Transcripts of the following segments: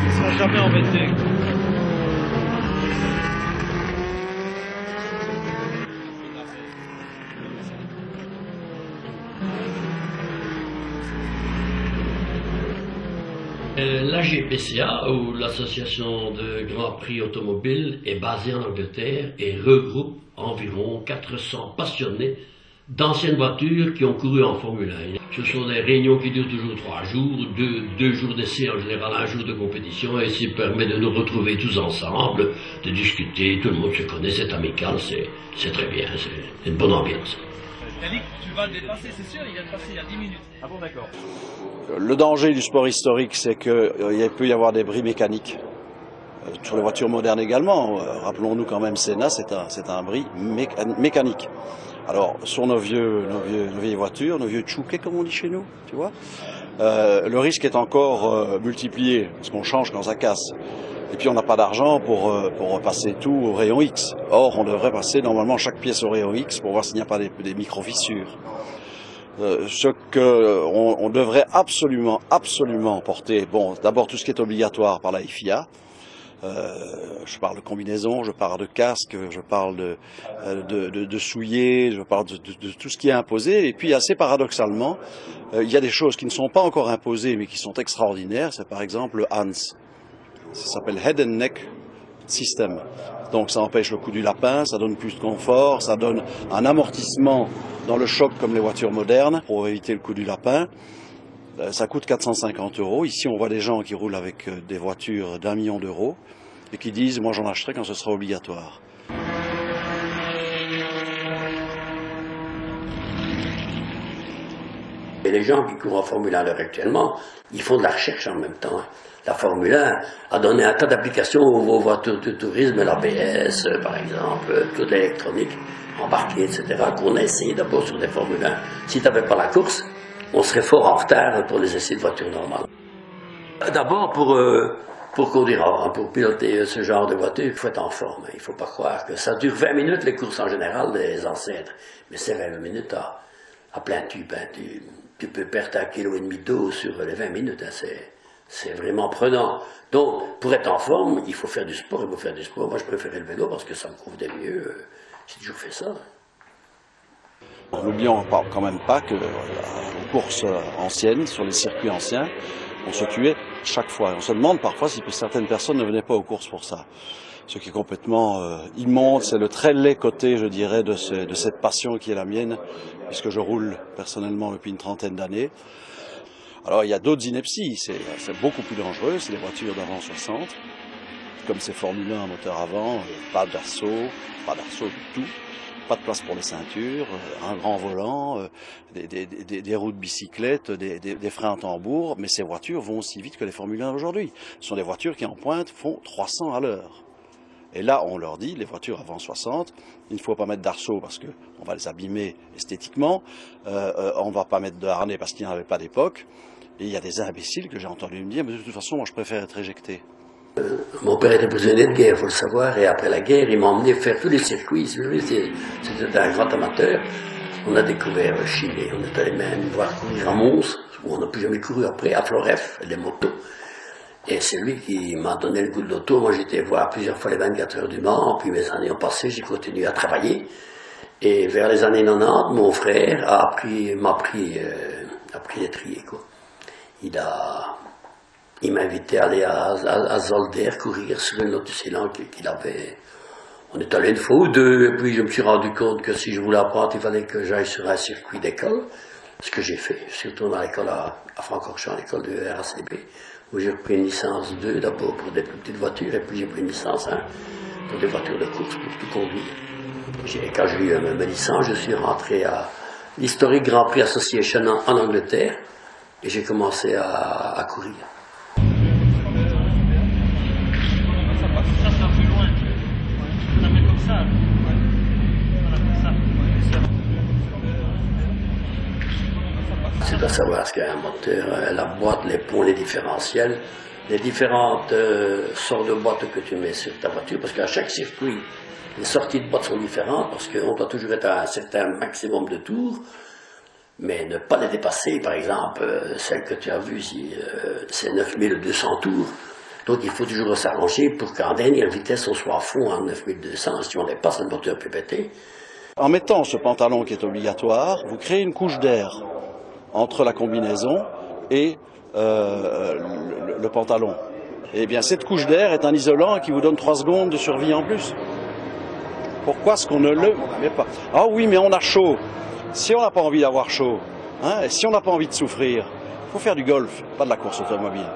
Ils sont jamais embêtés. La GPCA, ou l'Association de Grand Prix Automobile, est basée en Angleterre et regroupe environ 400 passionnés d'anciennes voitures qui ont couru en Formule 1. Ce sont des réunions qui durent toujours 3 jours, 2 jours d'essai en général, 1 jour de compétition, et ça permet de nous retrouver tous ensemble, de discuter, tout le monde se connaît, c'est amical, c'est très bien, c'est une bonne ambiance. Yannick, tu vas le dépasser, c'est sûr, il vient de passer il y a 10 minutes. Ah bon, d'accord. Le danger du sport historique, c'est qu'il peut y avoir des bris mécaniques. Sur les voitures modernes également, rappelons-nous quand même Senna, c'est un bris mécanique. Alors, sur nos vieilles voitures, nos vieux tchouquets comme on dit chez nous, tu vois, le risque est encore multiplié, parce qu'on change quand ça casse. Et puis on n'a pas d'argent pour passer tout au rayon X. Or, on devrait passer normalement chaque pièce au rayon X pour voir s'il n'y a pas des micro-fissures. Ce qu'on devrait absolument porter, bon, d'abord tout ce qui est obligatoire par la FIA. Je parle de combinaison, je parle de casque, je parle de souliers, je parle de tout ce qui est imposé. Et puis assez paradoxalement, il y a des choses qui ne sont pas encore imposées mais qui sont extraordinaires. C'est par exemple le HANS. Ça s'appelle Head and Neck System. Donc ça empêche le coup du lapin, ça donne plus de confort, ça donne un amortissement dans le choc comme les voitures modernes pour éviter le coup du lapin. Ça coûte 450 €. Ici, on voit des gens qui roulent avec des voitures d'1 million d'euros et qui disent « moi j'en achèterai quand ce sera obligatoire ». Et les gens qui courent en Formule 1 à l'heure actuellement, ils font de la recherche en même temps. La Formule 1 a donné un tas d'applications aux voitures de tourisme, l'ABS par exemple, toute l'électronique embarquée, etc., qu'on a essayé d'abord sur des Formule 1. Si tu n'avais pas la course, on serait fort en retard pour les essais de voitures normales. D'abord, pour conduire, pour piloter ce genre de voiture, il faut être en forme. Il ne faut pas croire que ça dure 20 minutes, les courses en général des ancêtres. Mais c'est 20 minutes à plein tube. Hein. Tu peux perdre 1,5 kg d'eau sur les 20 minutes. Hein. C'est vraiment prenant. Donc, pour être en forme, il faut faire du sport. Moi, je préférais le vélo parce que ça me convenait mieux. J'ai toujours fait ça. N'oublions quand même pas que aux courses anciennes, sur les circuits anciens, on se tuait chaque fois. On se demande parfois si certaines personnes ne venaient pas aux courses pour ça. Ce qui est complètement immonde, c'est le très laid côté, je dirais, de cette passion qui est la mienne, puisque je roule personnellement depuis une trentaine d'années. Alors il y a d'autres inepties, c'est beaucoup plus dangereux, c'est les voitures d'avant 60, comme ces Formule 1 moteur avant, pas d'assaut du tout. Pas de place pour les ceintures, un grand volant, des roues de bicyclette, des freins à tambour, mais ces voitures vont aussi vite que les Formule 1 aujourd'hui. Ce sont des voitures qui en pointe font 300 à l'heure. Et là, on leur dit, les voitures avant 60, il ne faut pas mettre d'arceaux parce qu'on va les abîmer esthétiquement, on ne va pas mettre de harnais parce qu'il n'y en avait pas d'époque, et il y a des imbéciles que j'ai entendu me dire, mais de toute façon, moi je préfère être éjecté. Mon père était prisonnier de guerre, il faut le savoir, et après la guerre, il m'a emmené faire tous les circuits. C'était un grand amateur. On a découvert Chili, on est allé même voir courir à Mons, où on n'a plus jamais couru après, à Floref, les motos. Et c'est lui qui m'a donné le goût de l'auto. Moi, j'étais voir plusieurs fois les 24 heures du Mans, puis mes années ont passé, j'ai continué à travailler. Et vers les années 90, mon frère m'a appris l'étrier, quoi. Il m'a invité à aller à Zolder courir sur une Lotus Elan qu'il avait. On est allé une fois ou deux, et puis je me suis rendu compte que si je voulais apprendre, il fallait que j'aille sur un circuit d'école. Ce que j'ai fait. Je suis retourné à l'école à Francorchamps, à l'école de RACB, où j'ai pris une licence 2 d'abord pour des plus petites voitures, et puis j'ai pris une licence 1 pour des voitures de course pour tout conduire. Quand j'ai eu ma licence, je suis rentré à l'Historic Grand Prix Association en Angleterre, et j'ai commencé à courir. Tu dois savoir ce qu'est un moteur, la boîte, les ponts, les différentiels, les différentes sortes de boîtes que tu mets sur ta voiture, parce qu'à chaque circuit, les sorties de boîte sont différentes, parce qu'on doit toujours être à un certain maximum de tours mais ne pas les dépasser. Par exemple, celle que tu as vue ici, c'est 9200 tours. Donc il faut toujours s'arranger pour qu'en dernière vitesse on soit à fond en 9200. Si on dépasse, le moteur peut péter. En mettant ce pantalon qui est obligatoire, vous créez une couche d'air entre la combinaison et le pantalon. Et bien cette couche d'air est un isolant qui vous donne 3 secondes de survie en plus. Pourquoi est-ce qu'on ne le met pas? Ah oui, mais on a chaud. Si on n'a pas envie d'avoir chaud, hein, et si on n'a pas envie de souffrir, il faut faire du golf, pas de la course automobile.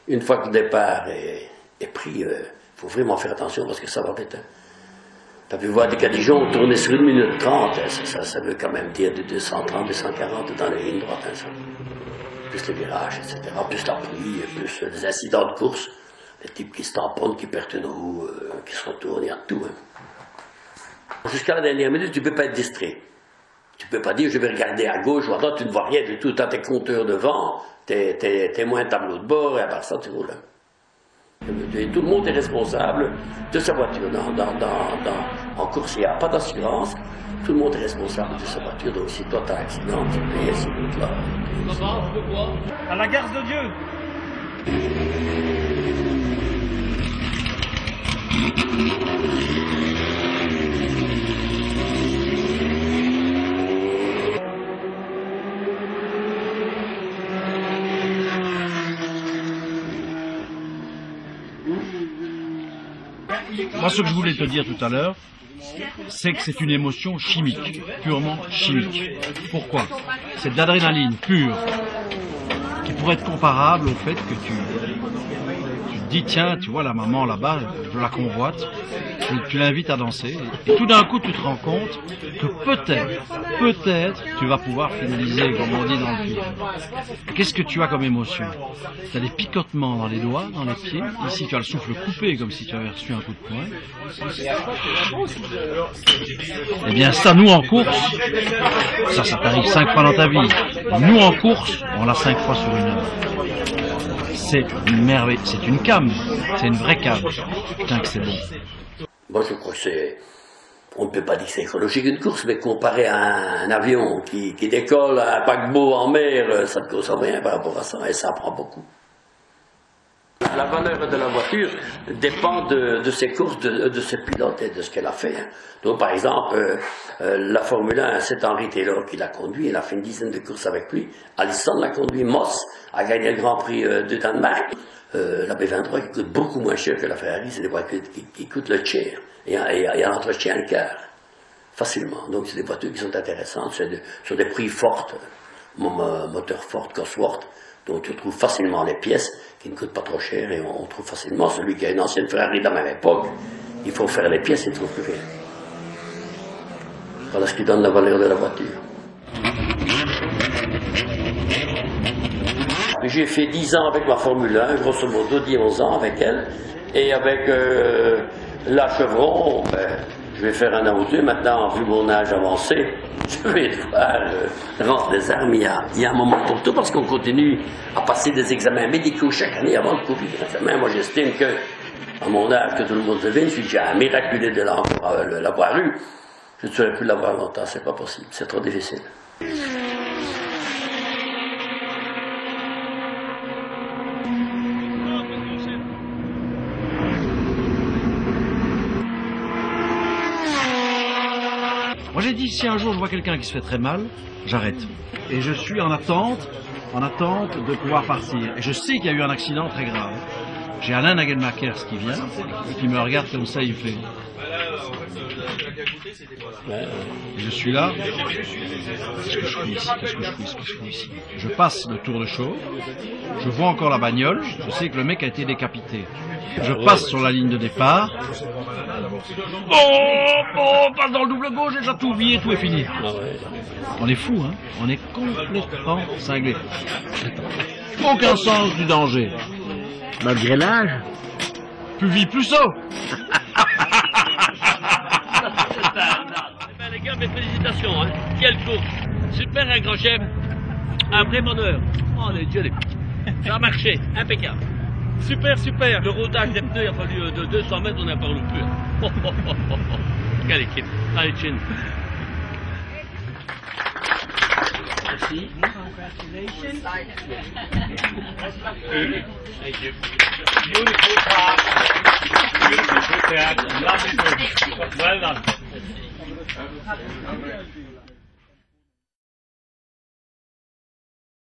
Une fois que le départ est pris, il faut vraiment faire attention parce que ça va péter. Tu as pu voir des cadigeons tourner sur 1 minute 30, ça veut quand même dire de 230, 240 dans les lignes droites. Hein, plus les virages, etc. Plus la pluie, plus les incidents de course. Les types qui se tamponnent, qui perdent une roue, qui se retournent, il y a tout. Hein. Jusqu'à la dernière minute, tu ne peux pas être distrait. Tu ne peux pas dire je vais regarder à gauche ou à droite, tu ne vois rien du tout. Tu as tes compteurs devant, tes témoins tableau de bord, et à part ça, tu roules. Et tout le monde est responsable de sa voiture. En course, il n'y a pas d'assurance. Tout le monde est responsable de sa voiture. Donc si toi tu as un accident, tu payes ces routes-là. À la gare de Dieu. Moi, ce que je voulais te dire tout à l'heure, c'est que c'est une émotion chimique, purement chimique. Pourquoi? C'est de l'adrénaline pure, qui pourrait être comparable au fait que tu te dis, tiens, tu vois la maman là-bas, je la convoite, tu l'invites à danser, et tout d'un coup tu te rends compte que peut-être, tu vas pouvoir finaliser, comme on dit dans le film. Qu'est-ce que tu as comme émotion? Tu as des picotements dans les doigts, dans les pieds, ici tu as le souffle coupé, comme si tu avais reçu un coup de poing. Eh bien ça, nous en course, ça t'arrive 5 fois dans ta vie. Nous en course, on l'a 5 fois sur 1 heure. C'est une merveille, c'est une came, c'est une vraie came. Putain que c'est bon. Moi je crois que c'est, on ne peut pas dire que c'est écologique une course, mais comparé à un avion qui décolle, à un paquebot en mer, ça ne cause rien par rapport à ça, et ça prend beaucoup. La valeur de la voiture dépend de ses courses, de ses pilotes et de ce qu'elle a fait. Hein. Donc par exemple, la Formule 1, c'est Henry Taylor qui l'a conduit, il a fait une dizaine de courses avec lui. Allison l'a conduit, Moss a gagné le Grand Prix de Danemark. La B23 qui coûte beaucoup moins cher que la Ferrari, c'est des voitures qui coûtent le tiers. Et en entretien le quart, facilement. Donc c'est des voitures qui sont intéressantes, sur des prix forts, moteur Ford, Cosworth, donc tu trouves facilement les pièces qui ne coûtent pas trop cher et on trouve facilement celui qui a une ancienne Ferrari de la même époque, il faut faire les pièces, il ne trouve plus rien. Voilà ce qui donne la valeur de la voiture. J'ai fait 10 ans avec ma Formule 1, grosso modo 10-11 ans avec elle, et avec la Chevron, je vais faire 1 an ou 2, maintenant, vu mon âge avancé, je vais devoir rendre des armes. Il y a un moment pour tout, parce qu'on continue à passer des examens médicaux chaque année avant le Covid. Moi, j'estime que, à mon âge, que tout le monde devine, si j'ai un miraculé de l'avoir eu, je ne saurais plus l'avoir longtemps, c'est pas possible, c'est trop difficile. Moi j'ai dit, si un jour je vois quelqu'un qui se fait très mal, j'arrête. Et je suis en attente de pouvoir partir. Et je sais qu'il y a eu un accident très grave. J'ai Alain Nagelmakers qui vient, et qui me regarde comme ça, il fait... Et je suis là, qu'est-ce que je fous ici, qu'est-ce que je fous ici. Je passe le tour de chaud, je vois encore la bagnole, je sais que le mec a été décapité. Je passe sur la ligne de départ, on passe dans le double gauche, j'ai déjà tout oublié, tout est fini. On est fou, hein, on est complètement cinglé. Aucun sens du danger. Malgré l'âge. Plus vite, plus saut. Les gars, mes félicitations, hein. Quelle course. Super, un grand chef. Un vrai bonheur. Oh, les dieux, ça a marché, impeccable. Super. Le rodage des pneus, il a fallu de 200 mètres, on n'a pas parlé plus. Quelle équipe. Allez, chin. Merci. Congratulations. Thank you. Beautiful talk. Beautiful prepared. Lovely. Well done.